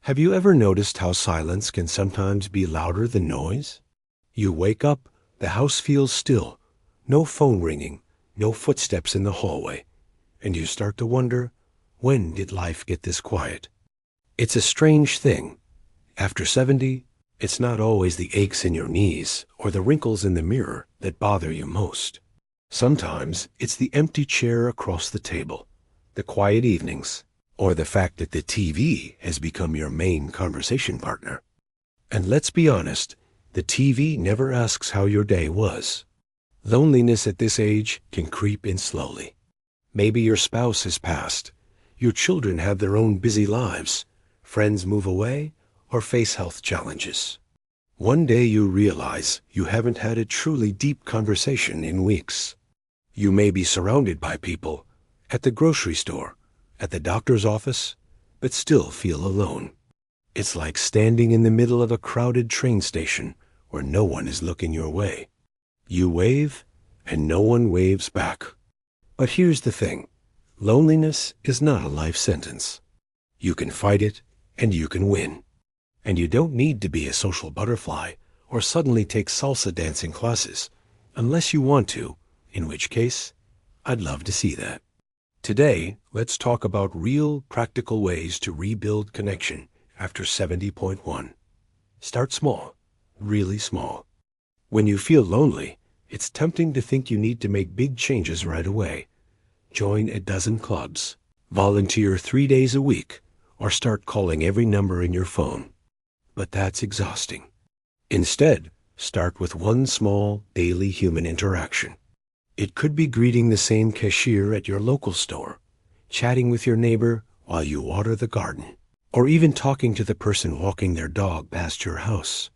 Have you ever noticed how silence can sometimes be louder than noise? You wake up, the house feels still, no phone ringing, no footsteps in the hallway, and you start to wonder, when did life get this quiet? It's a strange thing. After 70, it's not always the aches in your knees or the wrinkles in the mirror that bother you most. Sometimes it's the empty chair across the table, the quiet evenings, or the fact that the TV has become your main conversation partner. And let's be honest, the TV never asks how your day was. Loneliness at this age can creep in slowly. Maybe your spouse has passed, your children have their own busy lives, friends move away, or face health challenges. One day you realize you haven't had a truly deep conversation in weeks. You may be surrounded by people, at the grocery store, at the doctor's office, but still feel alone. It's like standing in the middle of a crowded train station where no one is looking your way. You wave, and no one waves back. But here's the thing. Loneliness is not a life sentence. You can fight it, and you can win. And you don't need to be a social butterfly or suddenly take salsa dancing classes, unless you want to, in which case, I'd love to see that. Today, let's talk about real, practical ways to rebuild connection after 70.1. Start small, really small. When you feel lonely, it's tempting to think you need to make big changes right away. Join a dozen clubs, volunteer 3 days a week, or start calling every number in your phone. But that's exhausting. Instead, start with one small, daily human interaction. It could be greeting the same cashier at your local store, chatting with your neighbor while you water the garden, or even talking to the person walking their dog past your house.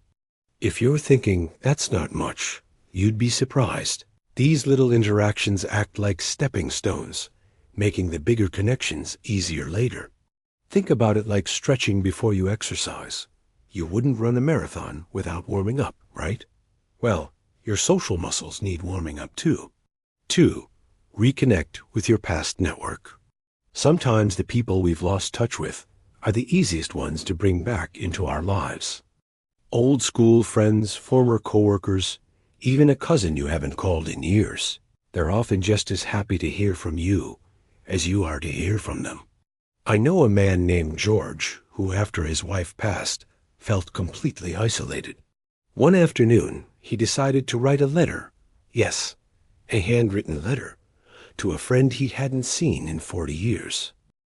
If you're thinking, that's not much, you'd be surprised. These little interactions act like stepping stones, making the bigger connections easier later. Think about it like stretching before you exercise. You wouldn't run a marathon without warming up, right? Well, your social muscles need warming up too. 2. Reconnect with your past network. Sometimes the people we've lost touch with are the easiest ones to bring back into our lives. Old school friends, former coworkers, even a cousin you haven't called in years. They're often just as happy to hear from you as you are to hear from them. I know a man named George who, after his wife passed, felt completely isolated. One afternoon, he decided to write a letter. Yes, a handwritten letter to a friend he hadn't seen in 40 years.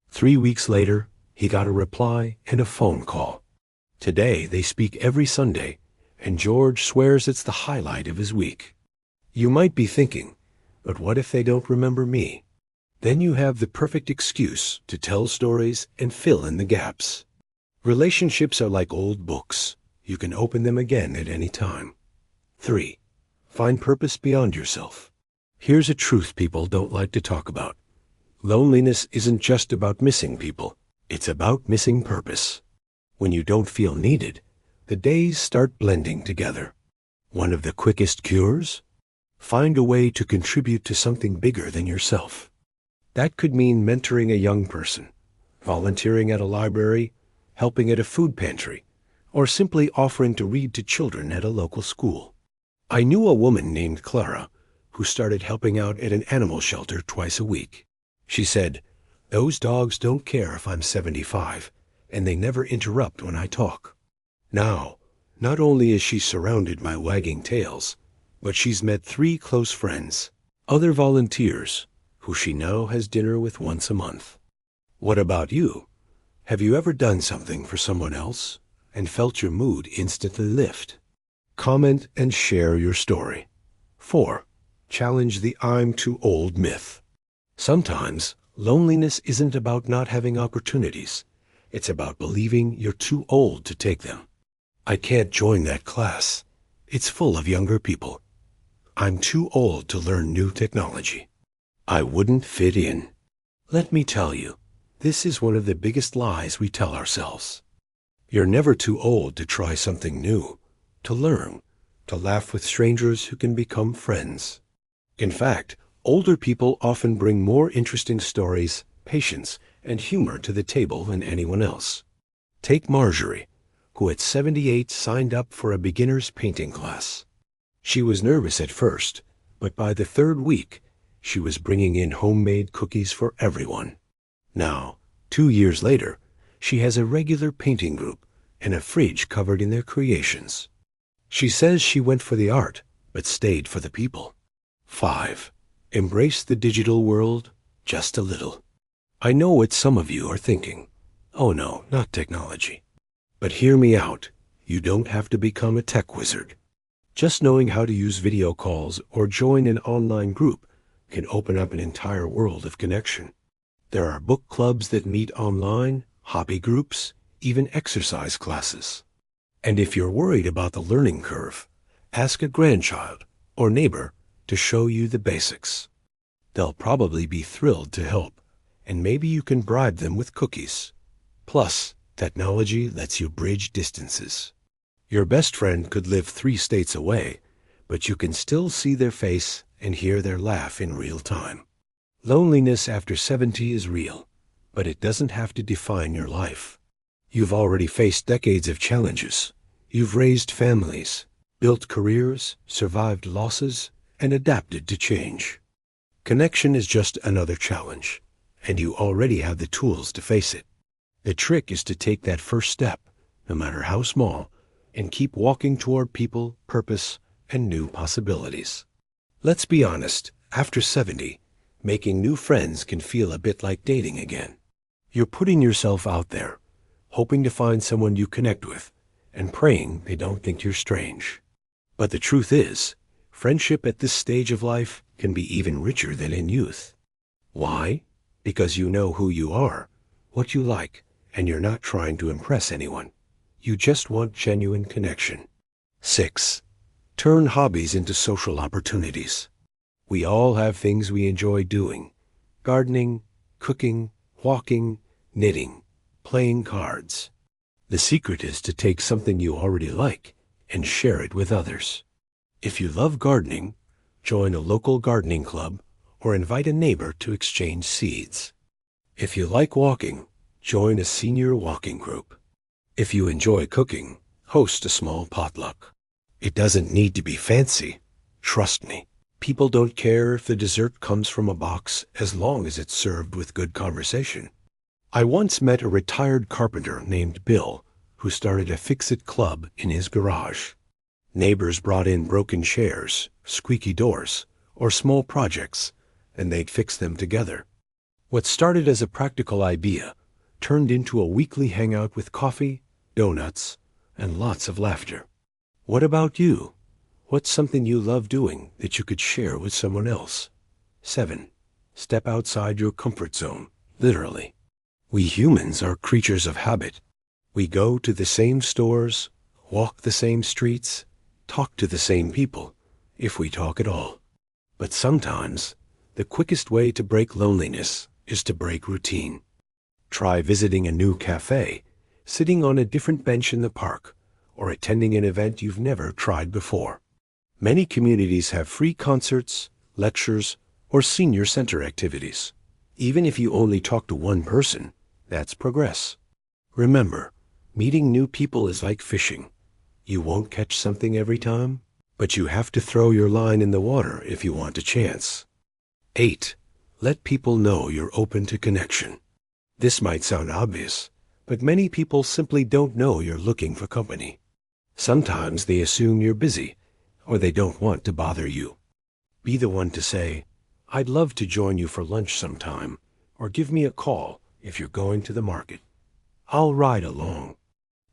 3 weeks later, he got a reply and a phone call. Today, they speak every Sunday, and George swears it's the highlight of his week. You might be thinking, but what if they don't remember me? Then you have the perfect excuse to tell stories and fill in the gaps. Relationships are like old books. You can open them again at any time. 3. Find purpose beyond yourself. Here's a truth people don't like to talk about. Loneliness isn't just about missing people. It's about missing purpose. When you don't feel needed, the days start blending together. One of the quickest cures? Find a way to contribute to something bigger than yourself. That could mean mentoring a young person, volunteering at a library, helping at a food pantry, or simply offering to read to children at a local school. I knew a woman named Clara who started helping out at an animal shelter twice a week. She said, "Those dogs don't care if I'm 75, and they never interrupt when I talk." Now, not only is she surrounded by wagging tails, but she's met 3 close friends, other volunteers, who she now has dinner with once a month. What about you? Have you ever done something for someone else and felt your mood instantly lift? Comment and share your story. 4. Challenge the "I'm too old" myth. Sometimes, loneliness isn't about not having opportunities. It's about believing you're too old to take them. I can't join that class. It's full of younger people. I'm too old to learn new technology. I wouldn't fit in. Let me tell you, this is one of the biggest lies we tell ourselves. You're never too old to try something new, to learn, to laugh with strangers who can become friends. In fact, older people often bring more interesting stories, patience, and humor to the table than anyone else. Take Marjorie, who at 78 signed up for a beginner's painting class. She was nervous at first, but by the third week, she was bringing in homemade cookies for everyone. Now, 2 years later, she has a regular painting group and a fridge covered in their creations. She says she went for the art, but stayed for the people. 5. Embrace the digital world just a little. I know what some of you are thinking. Oh no, not technology. But hear me out. You don't have to become a tech wizard. Just knowing how to use video calls or join an online group can open up an entire world of connection. There are book clubs that meet online, hobby groups, even exercise classes. And if you're worried about the learning curve, ask a grandchild or neighbor to show you the basics. They'll probably be thrilled to help, and maybe you can bribe them with cookies. Plus, technology lets you bridge distances. Your best friend could live 3 states away, but you can still see their face and hear their laugh in real time. Loneliness after 70 is real, but it doesn't have to define your life. You've already faced decades of challenges. You've raised families, built careers, survived losses, and adapted to change. Connection is just another challenge, and you already have the tools to face it. The trick is to take that first step, no matter how small, and keep walking toward people, purpose, and new possibilities. Let's be honest, after 70, making new friends can feel a bit like dating again. You're putting yourself out there, hoping to find someone you connect with, and praying they don't think you're strange. But the truth is, friendship at this stage of life can be even richer than in youth. Why? Because you know who you are, what you like, and you're not trying to impress anyone. You just want genuine connection. 6. Turn hobbies into social opportunities. We all have things we enjoy doing: gardening, cooking, walking, knitting, playing cards. The secret is to take something you already like and share it with others. If you love gardening, join a local gardening club or invite a neighbor to exchange seeds. If you like walking, join a senior walking group. If you enjoy cooking, host a small potluck. It doesn't need to be fancy. Trust me, people don't care if the dessert comes from a box as long as it's served with good conversation. I once met a retired carpenter named Bill who started a fix-it club in his garage. Neighbors brought in broken chairs, squeaky doors, or small projects, and they'd fix them together. What started as a practical idea turned into a weekly hangout with coffee, donuts, and lots of laughter. What about you? What's something you love doing that you could share with someone else? 7. Step outside your comfort zone, literally. We humans are creatures of habit. We go to the same stores, walk the same streets, talk to the same people, if we talk at all. But sometimes, the quickest way to break loneliness is to break routine. Try visiting a new cafe, sitting on a different bench in the park, or attending an event you've never tried before. Many communities have free concerts, lectures, or senior center activities. Even if you only talk to one person, that's progress. Remember, meeting new people is like fishing. You won't catch something every time, but you have to throw your line in the water if you want a chance. 8. Let people know you're open to connection. This might sound obvious, but many people simply don't know you're looking for company. Sometimes they assume you're busy, or they don't want to bother you. Be the one to say, "I'd love to join you for lunch sometime," or "Give me a call if you're going to the market. I'll ride along."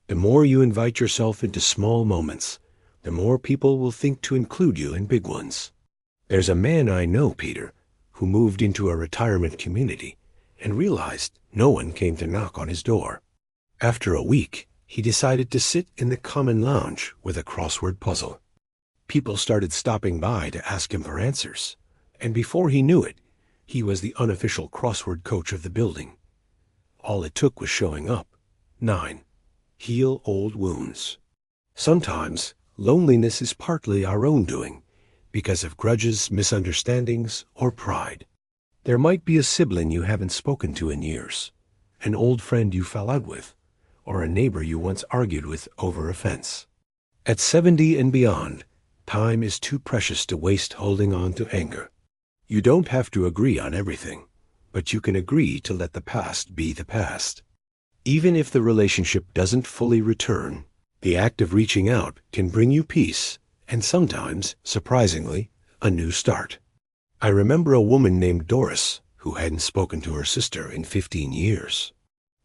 The more you invite yourself into small moments, the more people will think to include you in big ones. There's a man I know, Peter, who moved into a retirement community and realized no one came to knock on his door. After a week, he decided to sit in the common lounge with a crossword puzzle. People started stopping by to ask him for answers, and before he knew it, he was the unofficial crossword coach of the building. All it took was showing up. 9. Heal old wounds. Sometimes, loneliness is partly our own doing, because of grudges, misunderstandings, or pride. There might be a sibling you haven't spoken to in years, an old friend you fell out with, or a neighbor you once argued with over a fence. At 70 and beyond, time is too precious to waste holding on to anger. You don't have to agree on everything, but you can agree to let the past be the past. Even if the relationship doesn't fully return, the act of reaching out can bring you peace and sometimes, surprisingly, a new start. I remember a woman named Doris who hadn't spoken to her sister in 15 years.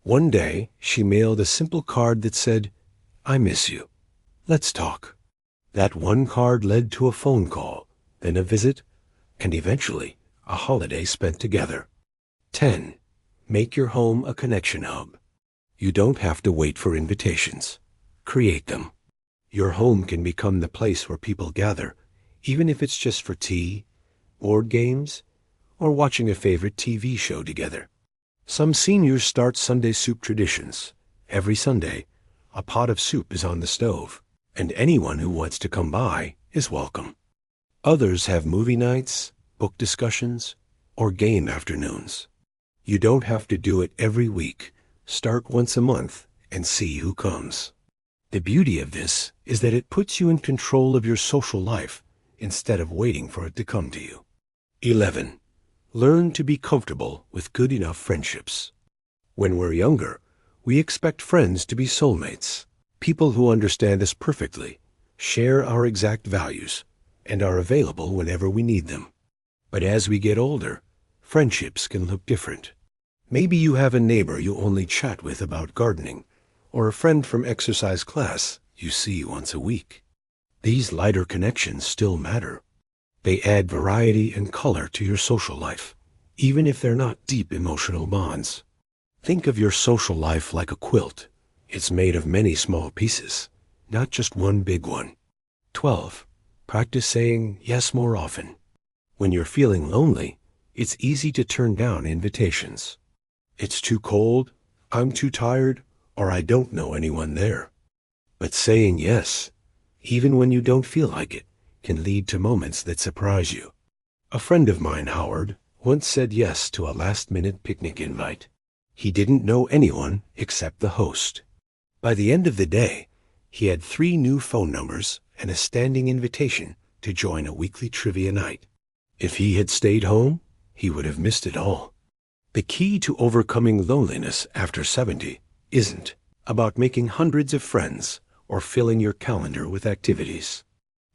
One day, she mailed a simple card that said, "I miss you. Let's talk." That one card led to a phone call, then a visit, and eventually a holiday spent together. 10. Make your home a connection hub. You don't have to wait for invitations. Create them. Your home can become the place where people gather, even if it's just for tea, board games, or watching a favorite TV show together. Some seniors start Sunday soup traditions. Every Sunday, a pot of soup is on the stove, and anyone who wants to come by is welcome. Others have movie nights, book discussions, or game afternoons. You don't have to do it every week. Start once a month and see who comes. The beauty of this is that it puts you in control of your social life instead of waiting for it to come to you. 11. Learn to be comfortable with good enough friendships. When we're younger, we expect friends to be soulmates, people who understand us perfectly, share our exact values, and are available whenever we need them. But as we get older, friendships can look different. Maybe you have a neighbor you only chat with about gardening, or a friend from exercise class you see once a week. These lighter connections still matter. They add variety and color to your social life, even if they're not deep emotional bonds. Think of your social life like a quilt. It's made of many small pieces, not just one big one. 12. Practice saying yes more often. When you're feeling lonely, it's easy to turn down invitations. It's too cold, I'm too tired, or I don't know anyone there. But saying yes, even when you don't feel like it, can lead to moments that surprise you. A friend of mine, Howard, once said yes to a last-minute picnic invite. He didn't know anyone except the host. By the end of the day, he had 3 new phone numbers and a standing invitation to join a weekly trivia night. If he had stayed home, he would have missed it all. The key to overcoming loneliness after 70 isn't about making hundreds of friends or filling your calendar with activities.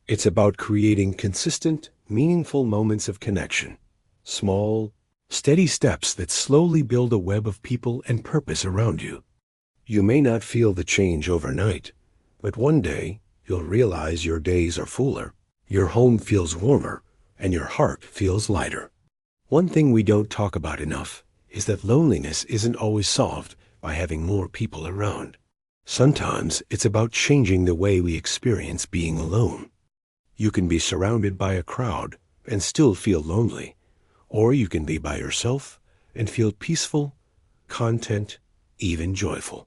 It's about creating consistent, meaningful moments of connection. Small, steady steps that slowly build a web of people and purpose around you. You may not feel the change overnight, but one day you'll realize your days are fuller, your home feels warmer, and your heart feels lighter. One thing we don't talk about enough is that loneliness isn't always solved by having more people around. Sometimes it's about changing the way we experience being alone. You can be surrounded by a crowd and still feel lonely, or you can be by yourself and feel peaceful, content, even joyful.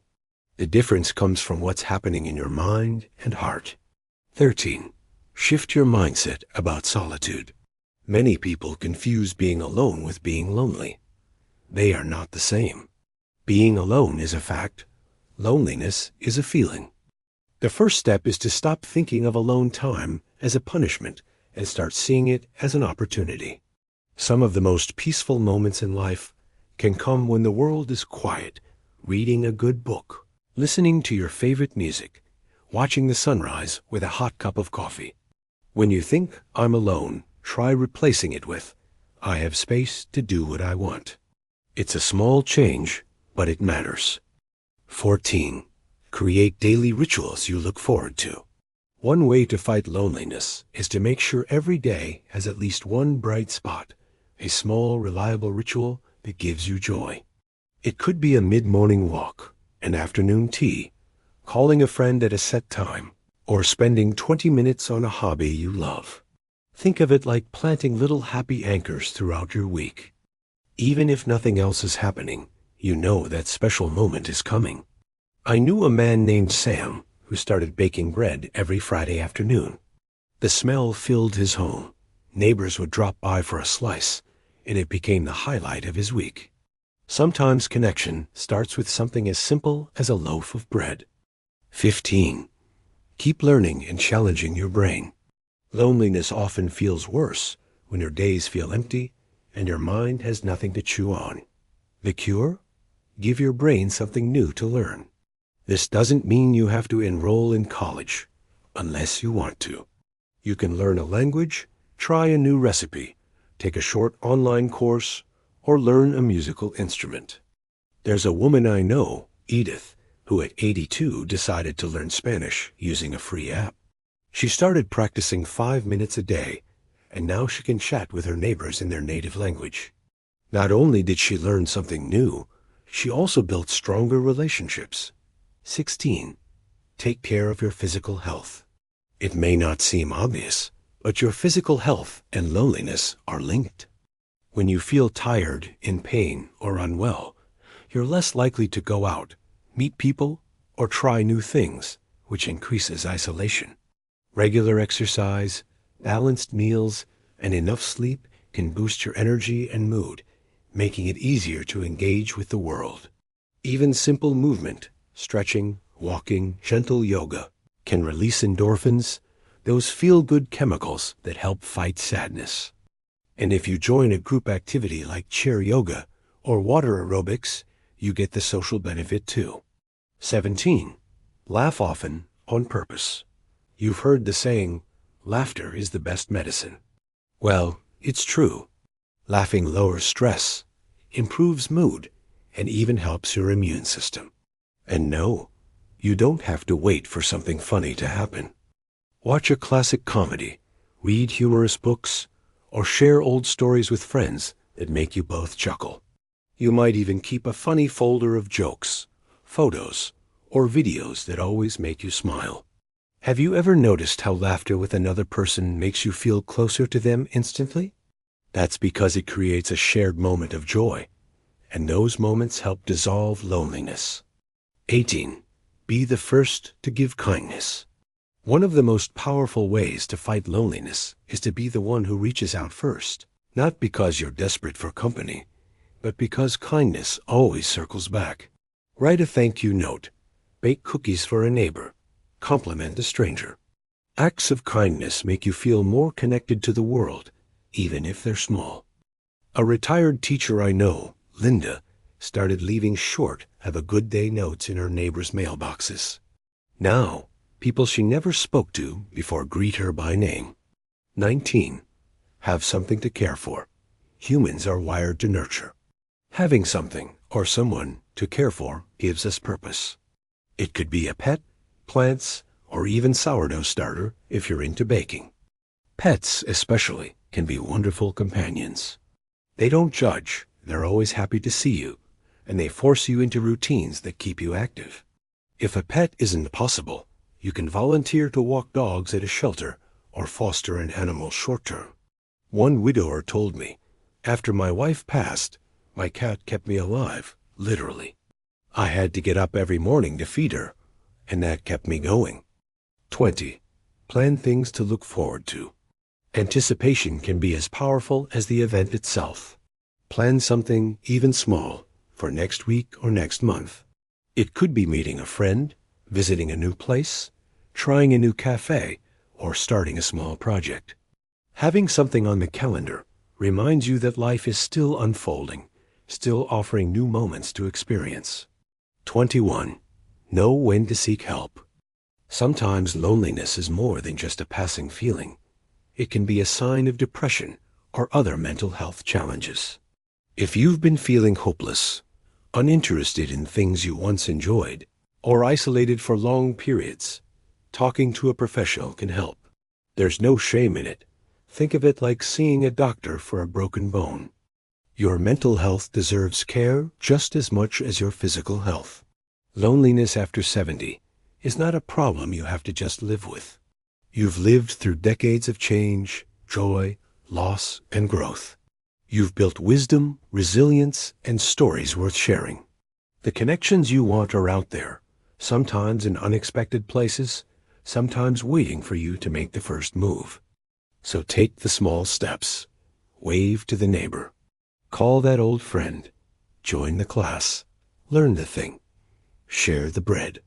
The difference comes from what's happening in your mind and heart. 13. Shift your mindset about solitude. Many people confuse being alone with being lonely. They are not the same. Being alone is a fact. Loneliness is a feeling. The first step is to stop thinking of alone time as a punishment and start seeing it as an opportunity. Some of the most peaceful moments in life can come when the world is quiet, reading a good book, listening to your favorite music, watching the sunrise with a hot cup of coffee. When you think, "I'm alone," try replacing it with, "I have space to do what I want." It's a small change, but it matters. 14. Create daily rituals you look forward to. One way to fight loneliness is to make sure every day has at least one bright spot, a small, reliable ritual that gives you joy. It could be a mid-morning walk, an afternoon tea, calling a friend at a set time, or spending 20 minutes on a hobby you love. Think of it like planting little happy anchors throughout your week. Even if nothing else is happening, you know that special moment is coming. I knew a man named Sam who started baking bread every Friday afternoon. The smell filled his home. Neighbors would drop by for a slice, and it became the highlight of his week. Sometimes connection starts with something as simple as a loaf of bread. 15. Keep learning and challenging your brain. Loneliness often feels worse when your days feel empty and your mind has nothing to chew on. The cure? Give your brain something new to learn. This doesn't mean you have to enroll in college, unless you want to. You can learn a language, try a new recipe, take a short online course, or learn a musical instrument. There's a woman I know, Edith, who at 82 decided to learn Spanish using a free app. She started practicing 5 minutes a day, and now she can chat with her neighbors in their native language. Not only did she learn something new, she also built stronger relationships. 16. Take care of your physical health. It may not seem obvious, but your physical health and loneliness are linked. When you feel tired, in pain, or unwell, you're less likely to go out, meet people, or try new things, which increases isolation. Regular exercise, balanced meals, and enough sleep can boost your energy and mood, making it easier to engage with the world. Even simple movement, stretching, walking, gentle yoga, can release endorphins, those feel-good chemicals that help fight sadness. And if you join a group activity like chair yoga or water aerobics, you get the social benefit too. 17. Laugh often on purpose. You've heard the saying, laughter is the best medicine. Well, it's true. Laughing lowers stress, improves mood, and even helps your immune system. And no, you don't have to wait for something funny to happen. Watch a classic comedy, read humorous books, or share old stories with friends that make you both chuckle. You might even keep a funny folder of jokes, photos, or videos that always make you smile. Have you ever noticed how laughter with another person makes you feel closer to them instantly? That's because it creates a shared moment of joy, and those moments help dissolve loneliness. 18. Be the first to give kindness. One of the most powerful ways to fight loneliness is to be the one who reaches out first, not because you're desperate for company, but because kindness always circles back. Write a thank you note, bake cookies for a neighbor, compliment a stranger. Acts of kindness make you feel more connected to the world, even if they're small. A retired teacher I know, Linda, started leaving short "Have a good day" notes in her neighbors' mailboxes. Now, people she never spoke to before greet her by name. 19. Have something to care for. Humans are wired to nurture. Having something or someone to care for gives us purpose. It could be a pet, plants, or even sourdough starter if you're into baking. Pets, especially, can be wonderful companions. They don't judge, they're always happy to see you, and they force you into routines that keep you active. If a pet isn't possible, you can volunteer to walk dogs at a shelter or foster an animal short-term. One widower told me, after my wife passed, my cat kept me alive, literally. I had to get up every morning to feed her, and that kept me going. 20. Plan things to look forward to. Anticipation can be as powerful as the event itself. Plan something, even small, for next week or next month. It could be meeting a friend, visiting a new place, trying a new cafe, or starting a small project. Having something on the calendar reminds you that life is still unfolding, still offering new moments to experience. 21. Know when to seek help. Sometimes loneliness is more than just a passing feeling. It can be a sign of depression or other mental health challenges. If you've been feeling hopeless, uninterested in things you once enjoyed, or isolated for long periods, talking to a professional can help. There's no shame in it. Think of it like seeing a doctor for a broken bone. Your mental health deserves care just as much as your physical health. Loneliness after 70 is not a problem you have to just live with. You've lived through decades of change, joy, loss, and growth. You've built wisdom, resilience, and stories worth sharing. The connections you want are out there, sometimes in unexpected places, sometimes waiting for you to make the first move. So take the small steps. Wave to the neighbor. Call that old friend. Join the class. Learn the thing. Share the bread.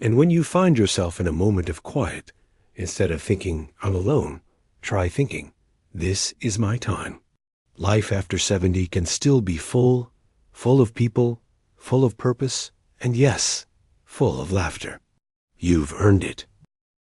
And when you find yourself in a moment of quiet, instead of thinking, I'm alone, try thinking, this is my time. Life after 70 can still be full of people, full of purpose, and yes, full of laughter. You've earned it.